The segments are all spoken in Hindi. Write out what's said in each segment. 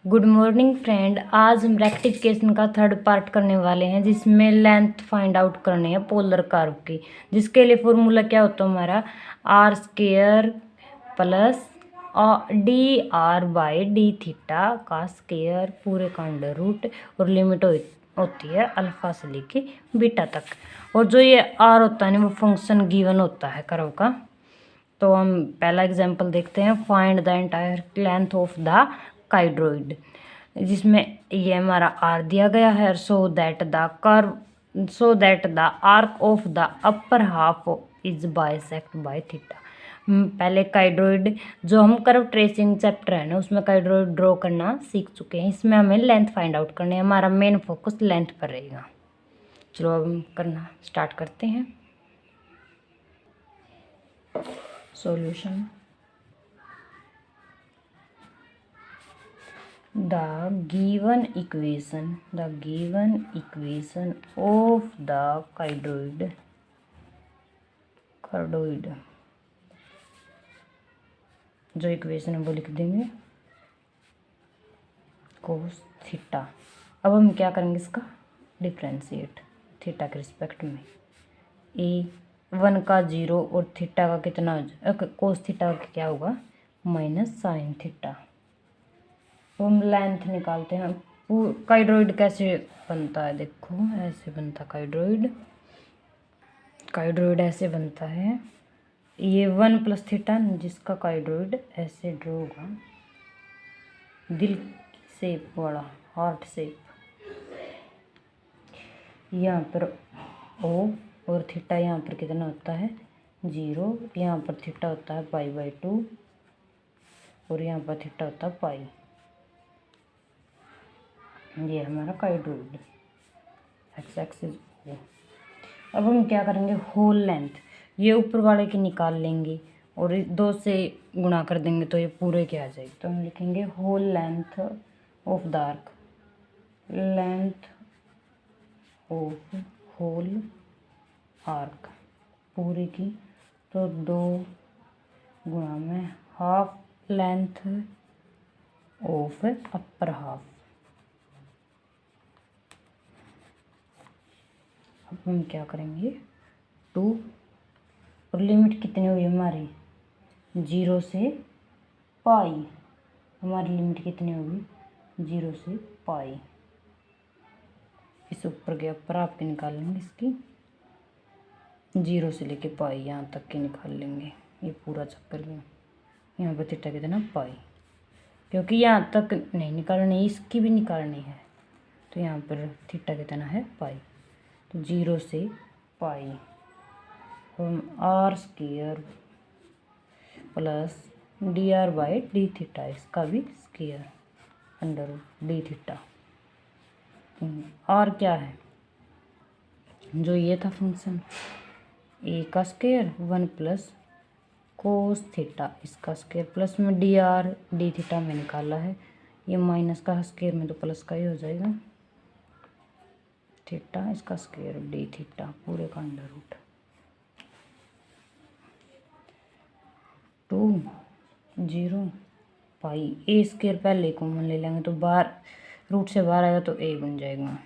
Good morning friend. आज हम रेक्टिफिकेशन का थर्ड पार्ट करने वाले हैं जिसमें लेंथ फाइंड आउट करनी है पोलर कर्व की। जिसके लिए फॉर्मूला क्या होता है हमारा R square plus D are by D theta का स्क्वेयर पूरे का अंडर रूट और लिमिट होती है अल्फा से लेके बीटा तक। और जो ये आर होता है ना वो फंक्शन गिवन होता है कर्व का। तो हम पहला एग्जांपल देखते हैं। Find the entire length of the cardioid, जिसमें ये हमारा आर दिया गया है। So that the arc of the upper half is bisect by theta. पहले काइड्रोइड जो हम कर्व ट्रेसिंग चैप्टर है ना उसमें काइड्रोइड ड्रॉ करना सीख चुके हैं। इसमें हमें लेंथ फाइंड आउट करनी है। हमारा मेन फोकस लेंथ पर रहेगा। चलो अब हम करना स्टार्ट करते हैं। Solution the given equation of the chordoid जो इक्वेशन है वो लिख देंगे कोस थीटा। अब हम क्या करेंगे इसका डिफ्रेंशिएट थीटा के रिस्पेक्ट में। ए 1 का 0 और थीटा का कितना कोस थीटा का क्या होगा माइनस साइन थीटा। तो हम लेंथ निकालते हैं। काइड्रोइड कैसे बनता है देखो, ऐसे बनता काइड्रोइड ऐसे बनता है। ये 1 प्लस थीटा जिसका काइड्रोइड ऐसे ड्रॉ होगा, दिल शेप वाला हार्ट शेप। यहाँ पर ओ और थीटा यहाँ पर कितना होता है 0। यहाँ पर थीटा होता है π/2 और यहाँ पर थीटा होता है पाई। ये हमारा काइड्रोइड एक्स एक्सिस ओ। अब हम क्या करेंगे होल लेंथ ये ऊपर वाले की निकाल लेंगे और 2 से गुणा कर देंगे तो ये पूरे के आ जाएगी। तो हम लिखेंगे whole length of the arc, length of whole arc पूरे की। तो 2 गुणा में half length of upper half. अब हम क्या करेंगे 2 और लिमिट कितनी हुई हमारी 0 से पाई। हमारी लिमिट कितनी होगी 0 से पाई। इस ऊपर के ऊपर आपके निकाल लेंगे इसकी 0 से लेके पाई यहाँ तक के निकाल लेंगे। ये पूरा चक्कर में यहाँ पर थीटा कितना पाई, क्योंकि यहाँ तक नहीं निकालनी इसकी भी निकालनी है। तो यहाँ पर थीटा कितना है पाई। तो 0 से पाई हम R square plus D are by D theta, इसका भी square under D theta. R क्या है जो ये था फंक्शन ए का स्क्वायर 1 प्लस कोस थीटा इसका स्क्वायर प्लस में डी आर डी थीटा में निकाला है। ये माइनस का स्क्वायर में तो प्लस का ही हो जाएगा। थीटा इसका स्क्वायर डी थीटा पूरे का अंडर रूट 2 0 पाई। ए स्क्वायर पहले कॉमन ले लेंगे तो बाहर रूट से बाहर आएगा तो ए बन जाएगा।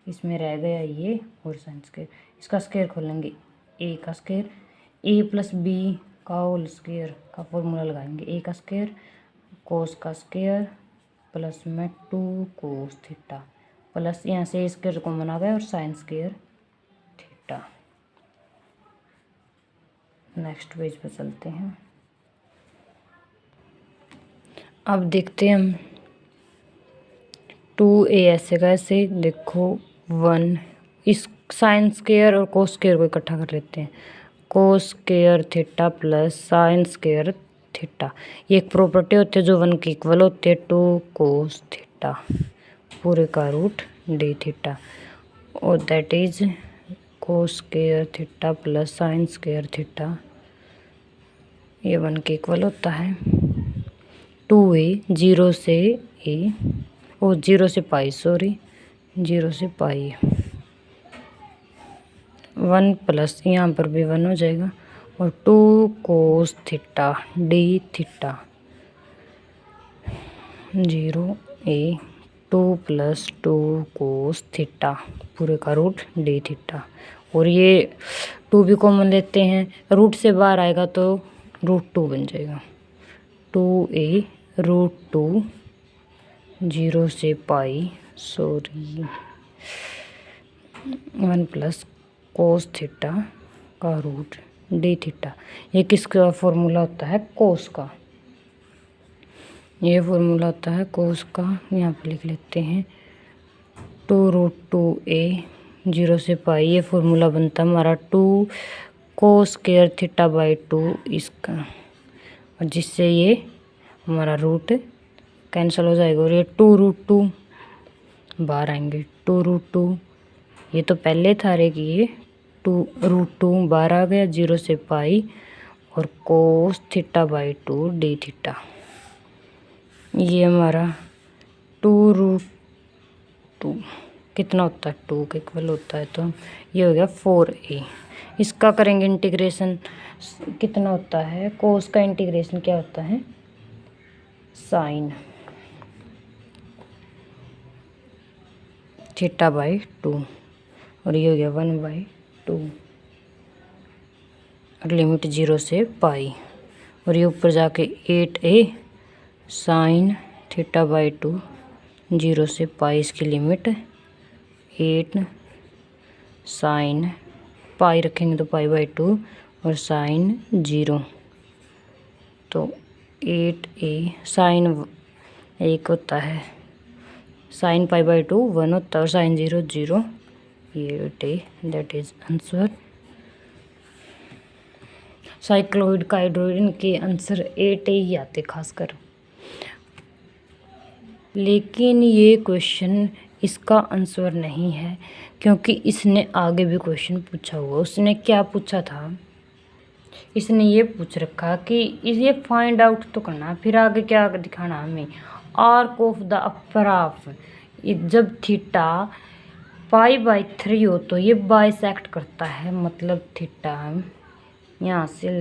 इसमें रह गया ये और साइन स्क्वायर, इसका स्क्वायर खोलेंगे ए का स्क्वायर ए प्लस बी का होल स्क्वायर का फॉर्मूला लगाएंगे। ए का स्क्वायर कोस का स्क्वायर प्लस में 2 कोस थीटा प्लस यहाँ से स्क्वायर कॉमन आ गया और sign square theta. Next page पे चलते हैं। अब देखते हैं हम 2a ऐसे का ऐसे देखो 1 इस साइन स्क्वायर और कोस स्क्वायर को इकट्ठा कर लेते हैं। Cos square theta plus sign square theta, ये एक प्रॉपर्टी होती है जो 1 की इक्वल होती है। 2 कोस थीटा पूरे का रूट डी थीटा और that is cos square theta plus sign square theta, ये 1 के इक्वल होता है। 2a 0 से ए और 0 से पाई 0 से पाई 1 प्लस यहाँ पर भी 1 हो जाएगा और 2 cos theta D theta 0 two plus 2 cos theta पूरे का रूट डी थीटा। और ये 2 भी कॉमन लेते हैं, रूट से बाहर आएगा तो √2 बन जाएगा। 2a √2 0 से पाई 1 प्लस कोस थीटा का रूट डी थीटा। ये किसका फॉर्मूला होता है? कोस का। ये फॉर्मूला होता है कोस का। यहाँ पे लिख लेते हैं 2√2a 0 से पाई। ये फॉर्मूला बनता है हमारा 2 कोस स्क्वायर थीटा बाई 2 इसका, और जिससे ये हमारा रूट कैंसिल हो जाएगा और ये 2√2 बाहर आएंगे। 2√2 ये तो पहले था रे कि ये 2√2 बाहर आ गया 0 से पाई और cos theta by 2 D theta. ये हमारा 2√2 कितना होता है? 2 के इक्वल होता है, तो ये हो गया 4a। इसका करेंगे इंटीग्रेशन, कितना होता है? कोस का इंटीग्रेशन क्या होता है? साइन थीटा बाई 2 और ये हो गया 1/2 और लिमिट 0 से पाई और ये ऊपर जाके 8a साइन थीटा बाई 2 0 से पाई, इसकी लिमिट 8 साइन पाई रखेंगे तो π/2 और साइन 0, तो 8a साइन 1 होता है, साइन π/2 1 होता है और साइन 0 0। ये दैट इज आंसर। साइक्लोइड काइड्रोइड इनके आंसर 8a ही आते खासकर। लेकिन ये क्वेश्चन इसका आंसर नहीं है, क्योंकि इसने आगे भी क्वेश्चन पूछा हुआ। उसने क्या पूछा था? इसने ये पूछ रखा कि ये फाइंड आउट तो करना, फिर आगे क्या दिखाना हमें? Arc of the upper half जब थीटा π/3 हो तो ये बाइसेक्ट करता है, मतलब थीटा यहाँ से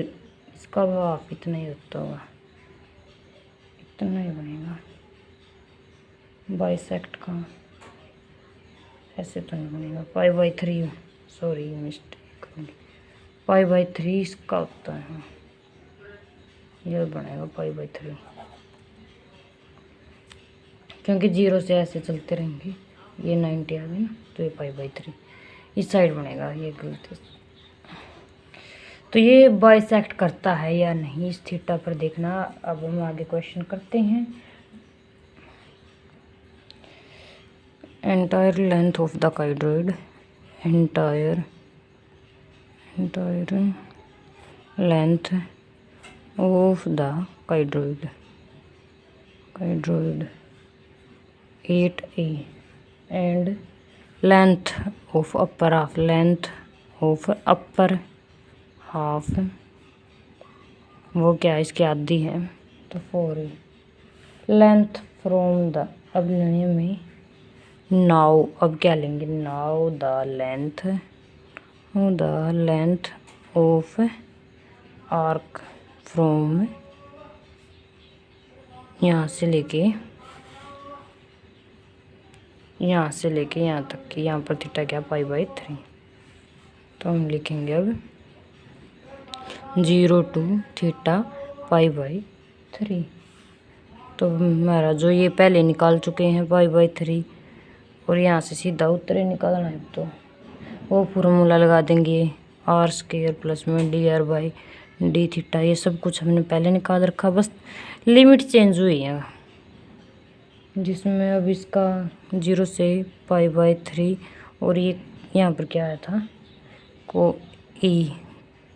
इसका हाफ इतना ही होता होगा, इतना ही बनेगा। बाइसेक्ट का ऐसे तो नहीं बनेगा, π/3 सॉरी मिस्टेक होगी, π/3 इसका होता है, ये बनेगा π/3 क्योंकि 0 से ऐसे चलते रहेंगे। ये 90 आ गई ना, तो ये π/3 इस साइड बनेगा। ये गलती, तो ये बाइसेक्ट करता है या नहीं इस थीटा पर देखना। अब हम आगे क्वेश्चन करते हैं। Entire length of the cardioid, entire length of the cardioid 8a and length of upper half वो क्या है? इसकी आधी है तो 4a। लेंथ फ्रॉम द, अब लेने में नाउ, अब क्या लेंगे? Now the length of arc from यहाँ से लेके यहाँ तक की, यहाँ पर थीटा क्या? π/3, तो हम लिखेंगे अब 0 to थीटा π/3। तो हमारा जो ये पहले निकाल चुके हैं π/3 और यहाँ से सीधा उत्तरे निकालना है, तो वो फॉर्मूला लगा देंगे r² प्लस में dr/d थीटा। ये सब कुछ हमने पहले निकाल रखा, बस लिमिट चेंज हुई है, जिसमें अब इसका 0 से π/3 और ये यहाँ पर क्या आया था?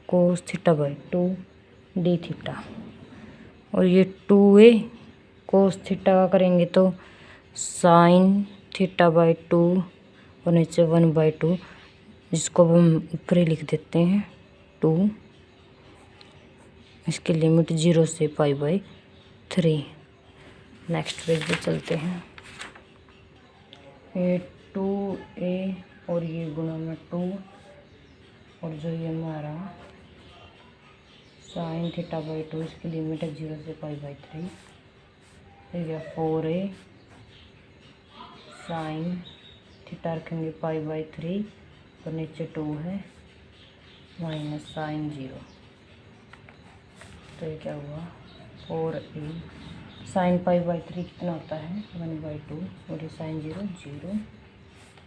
Cos theta by 2 D theta, और ये 2a कोस थीटा का करेंगे तो साइन थीटा बाई 2 और नीचे 1/2, जिसको हम ऊपर ही लिख देते हैं 2। इसकी लिमिट 0 से π/3। नेक्स्ट पेज पे चलते हैं। ये 2a और ये गुणा में 2 और जो ये हमारा साइन थीटा बाई 2, इसकी लिमिट है 0 से π/3। ठीक है 4a साइन थीटा रखेंगे π/3 और नीचे 2 है माइनस साइन 0। तो ये क्या हुआ 4a साइन π/3 कितना होता है 1/2 और ये साइन 0।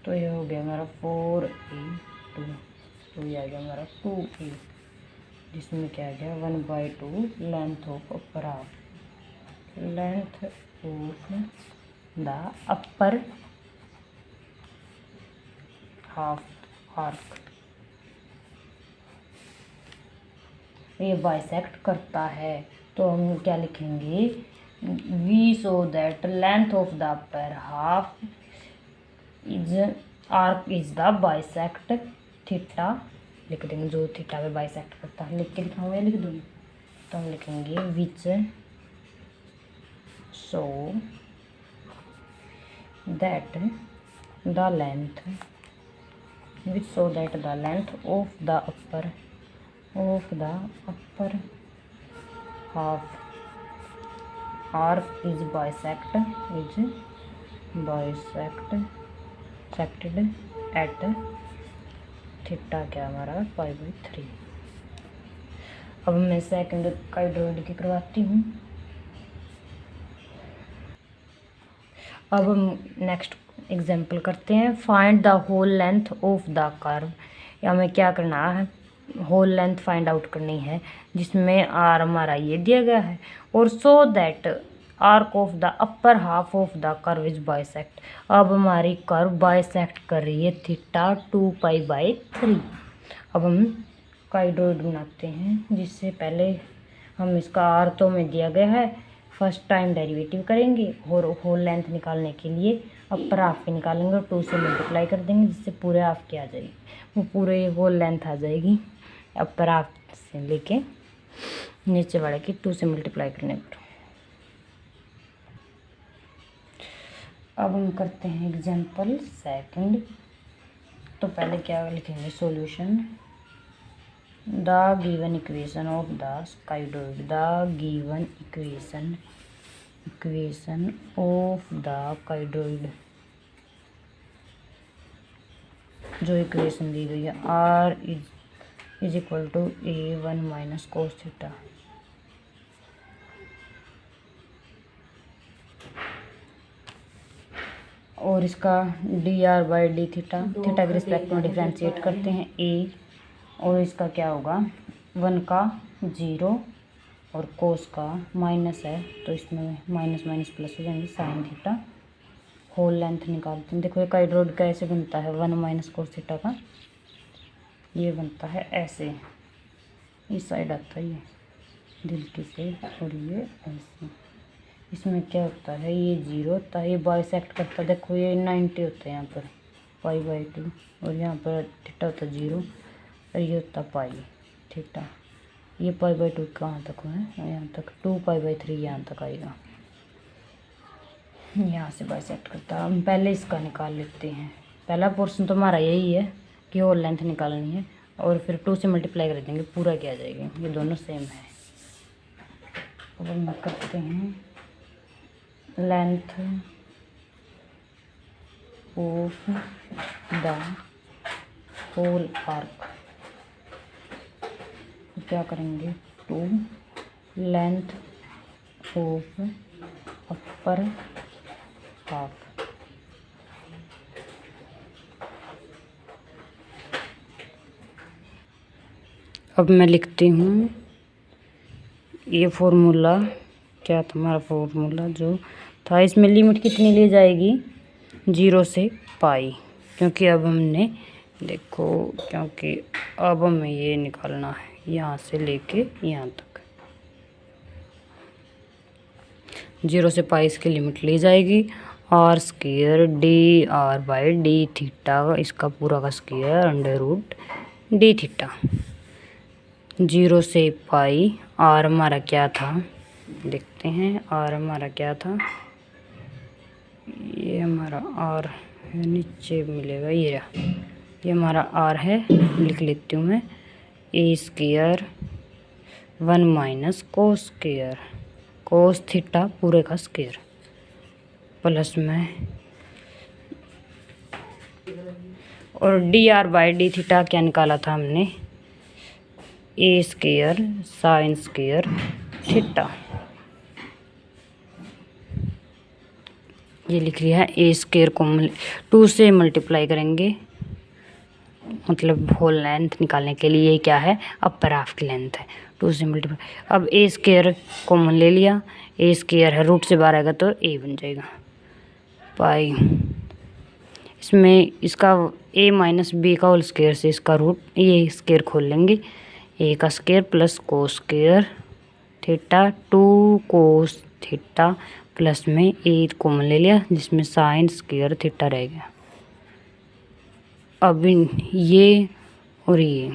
तो ये हो गया हमारा 4a2। तो ये आ गया हमारा 2a, जिसमें क्या आ गया 1/2 length of upper half, length of the upper half arc. ये बाइसेक्ट करता है, तो हम क्या लिखेंगे we so that length of the upper half is arc is the bisect theta लिख देंगे, जो थीटा पे बाइसेक्ट करता है। लिख के लिखाऊंगा या लिख दूँगी, तो हम लिखेंगे which so that the length which so that the length of the upper half arc is bisected at theta क्या हमारा π/3। अब मैं सेकंड काइड्रोइड की करवाती हूँ। अब हम नेक्स्ट एग्जाम्पल करते हैं। Find the whole length of the curve. हमें क्या करना है होल लेंथ फाइंड आउट करनी है, जिसमें आर हमारा ये दिया गया है और so that arc of the upper half of the curve is bisect. अब हमारी कर्व बाइसेक्ट कर रही है थीटा 2π/3। अब हम काइड्रोइड बनाते हैं, जिससे पहले हम इसका आर तो में दिया गया है, फर्स्ट टाइम डेरिवेटिव करेंगे और होल लेंथ निकालने के लिए अपर हाफ की निकालेंगे और 2 से मल्टीप्लाई कर देंगे, जिससे पूरे हाफ की आ जाएगी, वो पूरे होल लेंथ आ जाएगी अपर हाफ से लेके नीचे वाले की 2 से मल्टीप्लाई करने पर। अब हम करते हैं एग्जाम्पल सेकंड। तो पहले क्या लिखेंगे solution the given equation of the cardioid, the given equation of the cardioid, जो इक्वेशन दी गई है r is equal to a1 minus cos theta. और इसका dr/d थीटा के रिस्पेक्ट में डिफ्रेंशिएट करते हैं a, और इसका क्या होगा 1 का 0 और कोस का माइनस है, तो इसमें माइनस माइनस प्लस हो जाएंगे साइन थीटा। होल लेंथ निकालते हैं। देखो ये काइड्रोइड कैसे बनता है 1 माइनस कोस थीटा का, ये बनता है ऐसे, इस साइड आता है ये दिलकी से और ये ऐसे। इसमें क्या होता है ये 0 होता है, ये बाइसेक्ट करता है। देखो ये 90 होता है यहाँ पर π/2 और यहाँ पर थीटा होता है 0 और ये होता पाई थीटा। ये π/2 कहाँ तक है यहाँ तक 2π/3 यहाँ तक आएगा, यहाँ से बाइसेक्ट करता है। हम पहले इसका निकाल लेते हैं। पहला पोर्शन तो हमारा यही है कि होल लेंथ निकालनी है और फिर 2 से मल्टीप्लाई कर देंगे, पूरा क्या आ जाएगा, ये दोनों सेम है। अब हम करते हैं length of the whole arc. क्या करेंगे 2 लेंथ ऑफ अपर हाफ। अब मैं लिखती हूँ ये फॉर्मूला, क्या था हमारा फॉर्मूला जो था, इसमें लिमिट कितनी ली जाएगी 0 से पाई, क्योंकि अब हमने देखो क्योंकि अब हमें ये निकालना है यहाँ से लेके यहाँ तक 0 से पाई इसकी लिमिट ली जाएगी। r² dr/d थीटा, इसका पूरा का स्क्वायर √d थीटा। 0 से पाई r हमारा क्या था देखते हैं, r हमारा क्या था, ये हमारा r है, नीचे मिलेगा ये हमारा r है, लिख लेती हूँ मैं a² 1 माइनस कोस थीटा पूरे का स्क्वायर प्लस में, और dr/d थीटा क्या निकाला था हमने, a square sine square theta. ये लिख लिया है। ए स्क्वायर को 2 से मल्टीप्लाई करेंगे, मतलब होल लेंथ निकालने के लिए। ये क्या है, अपर हाफ की लेंथ है, 2 से मल्टीप्लाई। अब ए स्क्वायर कॉमन ले लिया, ए स्क्वायर है, रूट से बाहर आएगा तो ए बन जाएगा पाई। इसमें इसका a माइनस बी का होल स्क्वायर से इसका रूट, ये स्क्वायर खोल लेंगे, ए का square plus cos square theta 2 cos theta plus में ए कॉमन ले लिया जिसमें साइन स्क्वायर थीटा रह गया। अब ये और ये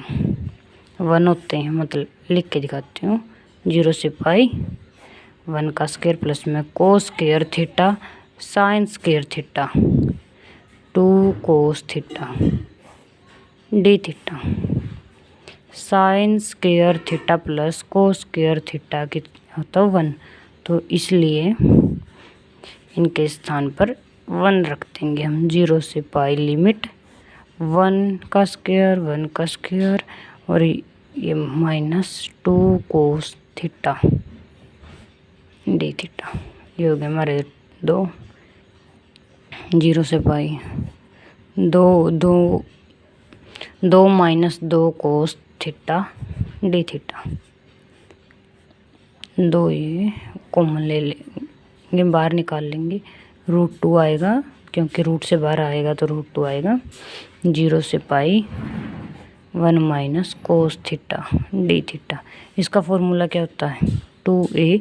1 होते हैं, मतलब लिख के दिखाती हूँ, 0 से पाई 1 का स्क्वायर प्लस में cos square theta sine square theta 2 cos theta D theta sine square theta plus cos square theta कितना होता है 1, तो इसलिए इनके स्थान पर 1 रख देंगे हम। 0 से पाई लिमिट 1 का स्क्वायर और ये -2 कोस थीटा डी थीटा। ये हो गया हमारे 2, 0 से पाई 2 -2 कोस थीटा डी थीटा। 2 ये कॉमन ले लेंगे, बाहर निकाल लेंगे, √2 आएगा, क्योंकि रूट से बाहर आएगा तो √2 आएगा। 0 से पाई 1 minus cos theta D theta. इसका फॉर्मूला क्या होता है, 2a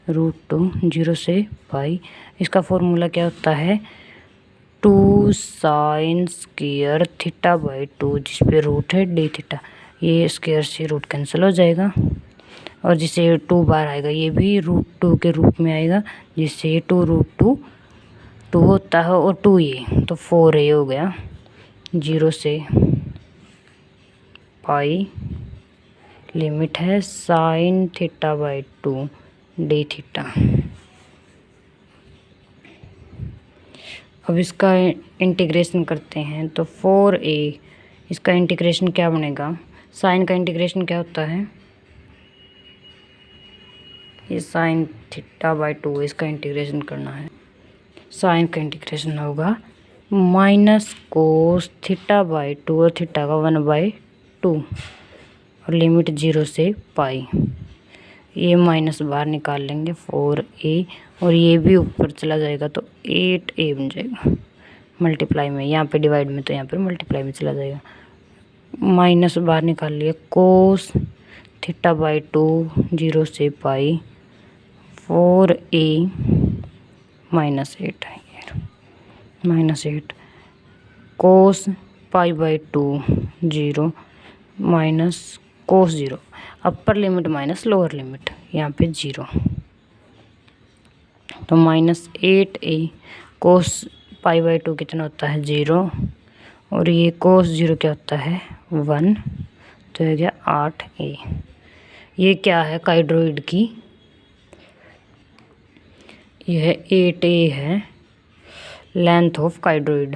√2। 0 से पाई इसका फॉर्मूला क्या होता है, 2 साइन स्क्वायर थीटा बाई 2, जिस पे रूट है डी थीटा। ये स्क्वायर से रूट कैंसिल हो जाएगा, और जिससे 2 बार आएगा ये भी √2 के रूप में आएगा, जिससे ये 2√2 2 होता है, और 2 ये तो 4a हो गया। 0 से पाई लिमिट है sine theta by 2 D theta. अब इसका इंटीग्रेशन करते हैं तो 4a, इसका इंटीग्रेशन क्या बनेगा, साइन का इंटीग्रेशन क्या होता है, ये साइन थीटा बाई 2, इसका इंटीग्रेशन करना है। साइन का इंटीग्रेशन होगा माइनस कोस थीटा बाई 2 और थीटा का 1/2, और लिमिट 0 से पाई। ये माइनस बाहर निकाल लेंगे 4a, और ये भी ऊपर चला जाएगा तो 8a बन जाएगा मल्टीप्लाई में, यहाँ पे डिवाइड में तो यहाँ पर मल्टीप्लाई में चला जाएगा। माइनस बाहर निकाल लिया, कोस थीटा बाई 2 0 से पाई 4a -8 है, -8 cos pi by 2 0 minus cos 0, upper limit minus lower limit, यहाँ पे 0, तो -8a कोस पाई बाई 2 कितना होता है 0, और ये कोस 0 क्या होता है 1, तो हो गया 8a। ये क्या है, काइड्रोइड की, यह 8a है, length of cardioid,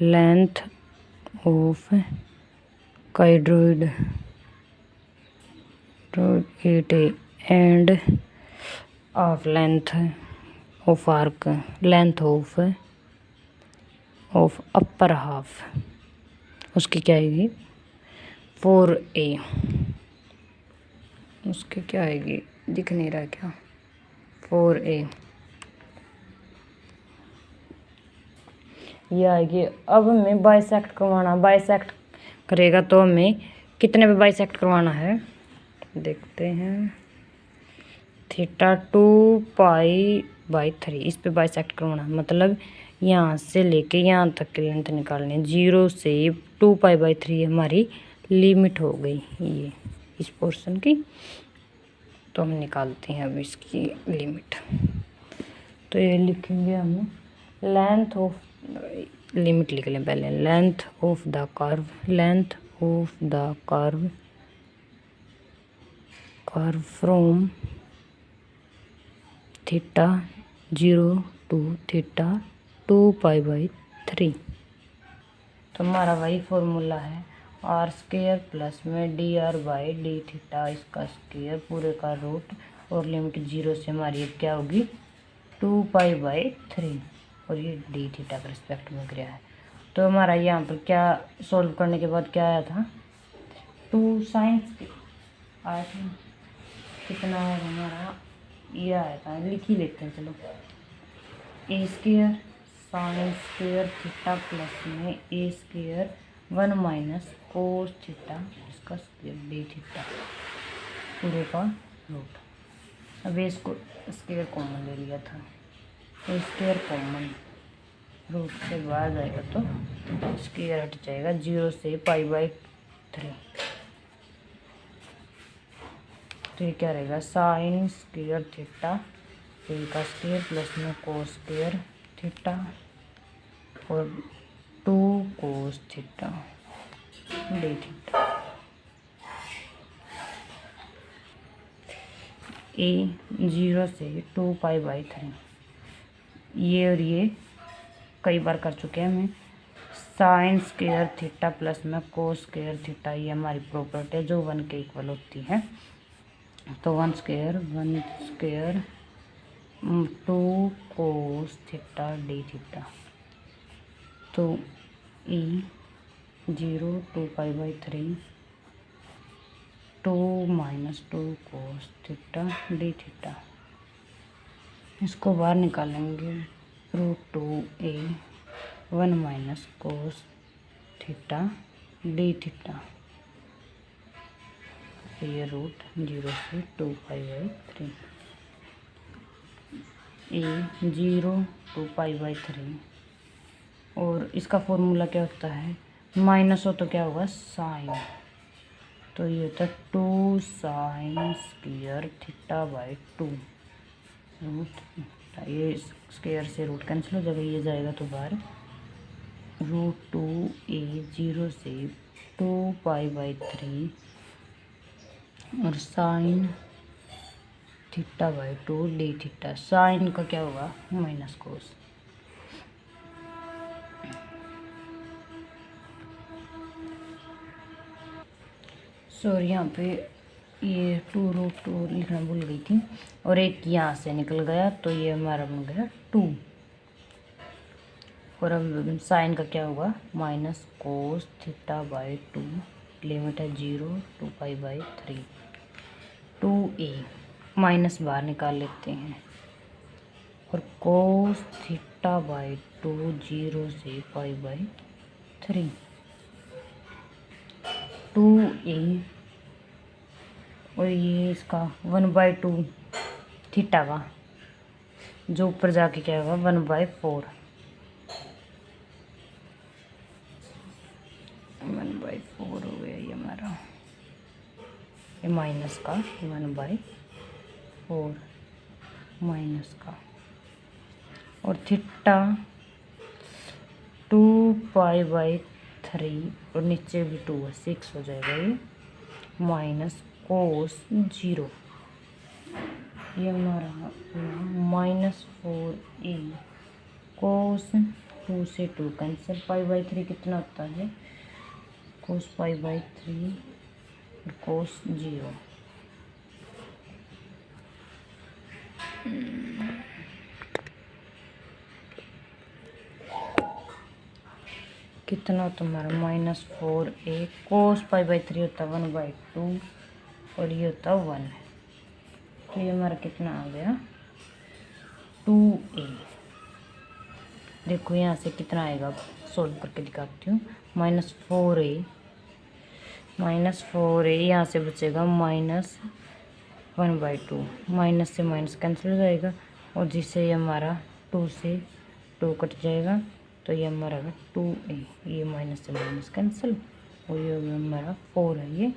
length of cardioid 8a and of length of arc, length of upper half, उसकी क्या आएगी 4a, उसकी क्या आएगी, दिख नहीं रहा क्या, 4a ये आएगी। अब हमें बाइसेक्ट करवाना, बाइसेक्ट करेगा तो हमें कितने पे बाइसेक्ट करवाना है देखते हैं, थीटा 2 पाई बाई 3, इस पे बाइसेक्ट करवाना, मतलब यहाँ से लेके यहाँ तक की लेंथ निकालनी है। 0 से 2 पाई बाई 3 हमारी लिमिट हो गई ये इस पोर्शन की, तो हम निकालते हैं अब इसकी लिमिट। तो ये लिखेंगे हम, लेंथ ऑफ, लिमिट लिख लें पहले, length of the curve, length of the curve from theta 0 2 theta 2π/3। तो हमारा वही फॉर्मूला है आर स्क्वायर प्लस में D R by D theta इसका स्क्वायर पूरे का रूट और लिमिट 0 से हमारी क्या होगी 2π/3 और ये डी थीटा के रिस्पेक्ट में गया है। तो हमारा यहाँ पर क्या सॉल्व करने के बाद क्या आया था 2 साइंस आया था कितना है हमारा ये आया था लिख ही लेते हैं चलो a square sine square theta plus में a square 1 minus cos theta इसका स्क्वायर डी थीटा पूरे का रूट। अब इसको स्क्वायर कॉमन ले लिया था तो स्क्वायर कॉमन रूट से बाहर जाएगा तो स्क्वायर हट जाएगा 0 से π/3। तो ये क्या रहेगा साइन स्क्वायर थीटा फिर का स्क्वायर प्लस में कोस स्क्वायर थीटा और 2 कोस थीटा डी थीटा। ए 0 से 2π/3 ये और ये कई बार कर चुके हैं हमें साइन स्क्वायर थीटा प्लस में कोस स्क्वायर थीटा ये हमारी प्रॉपर्टी है जो 1 के इक्वल होती है। तो 1 square 2 cos theta D theta. तो ई 0 2π/3 2 minus 2 cos theta D theta इसको बाहर निकालेंगे √2a 1 minus cos theta D theta ये रूट 0 से 2π/3 ए 0 2π/3 और इसका फॉर्मूला क्या होता है माइनस हो तो क्या होगा साइन तो ये होता है 2 साइन स्क्वायर थीटा/2 रूट ये स्क्वायर से रूट कैंसिल हो जाएगा ये जाएगा तो बाहर √2a 0 से 2π/3 और साइन थीटा/2 डी थीटा साइन का क्या होगा माइनस कोस। सॉरी यहाँ पे ये 2√2 लिखना भूल गई थी और एक यहाँ से निकल गया तो ये हमारा बन गया 2 और अब साइन का क्या होगा माइनस कोस थीटा/2 लिमिट है 0 2π/3 2a माइनस बाहर निकाल लेते हैं और कोस थीटा/2 0 से π/3 2a और ये इसका 1/2 थीटा का जो ऊपर जाके क्या होगा 1/4 1/4 हो गया ये हमारा ये माइनस का 1/4 माइनस का और थीटा 2π/3 और नीचे भी 2 है 6 हो जाएगा ये माइनस कोस 0 ये हमारा -4a कोस 2 से 2 कैंसिल π/3 कितना होता है कोस π/3 और कोस 0 कितना तुम्हारा -4a कोस π/3 होता 1/2 और ये होता 1 तो ये हमारा कितना आ गया 2a। देखो यहाँ से कितना आएगा सोल्व करके दिखाती हूँ -4a यहाँ से बचेगा -1/2 माइनस से माइनस कैंसिल हो जाएगा और जिससे ये हमारा 2 से 2 कट जाएगा तो ये हमारा 2a ये माइनस से माइनस कैंसिल और ये हमारा 4 है ये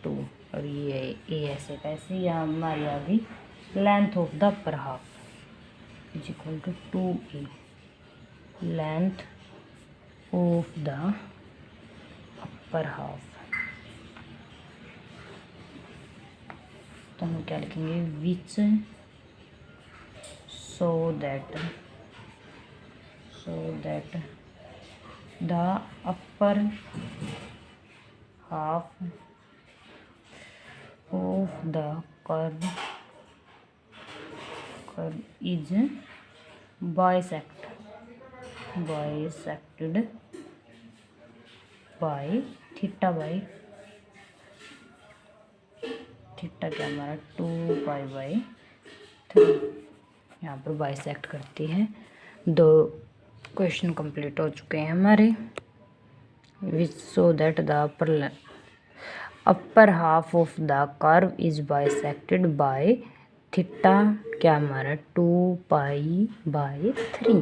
2 और ये a ऐसे कैसे यहाँ हमारी आ गई length of the upper half is equal to 2a length of the upper half. तो हम क्या लिखेंगे which so that so that the upper half of the curve is bisected by theta क्या हमारा 2π/3 यहाँ पर बाइसेक्ट करती है। 2 क्वेश्चन कंप्लीट हो चुके हैं हमारे। Which so that the upper half of the curve is bisected by theta क्या हमारा 2π/3।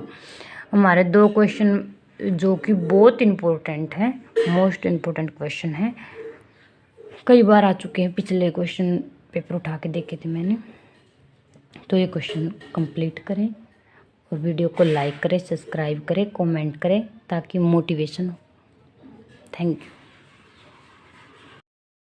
हमारे 2 क्वेश्चन जो कि बहुत इम्पोर्टेंट है, मोस्ट इम्पोर्टेंट क्वेश्चन है, कई बार आ चुके हैं, पिछले क्वेश्चन पेपर उठा के देखे थे मैंने। तो ये क्वेश्चन कंप्लीट करें और वीडियो को लाइक करें, सब्सक्राइब करें, कमेंट करें ताकि मोटिवेशन हो। Thank you.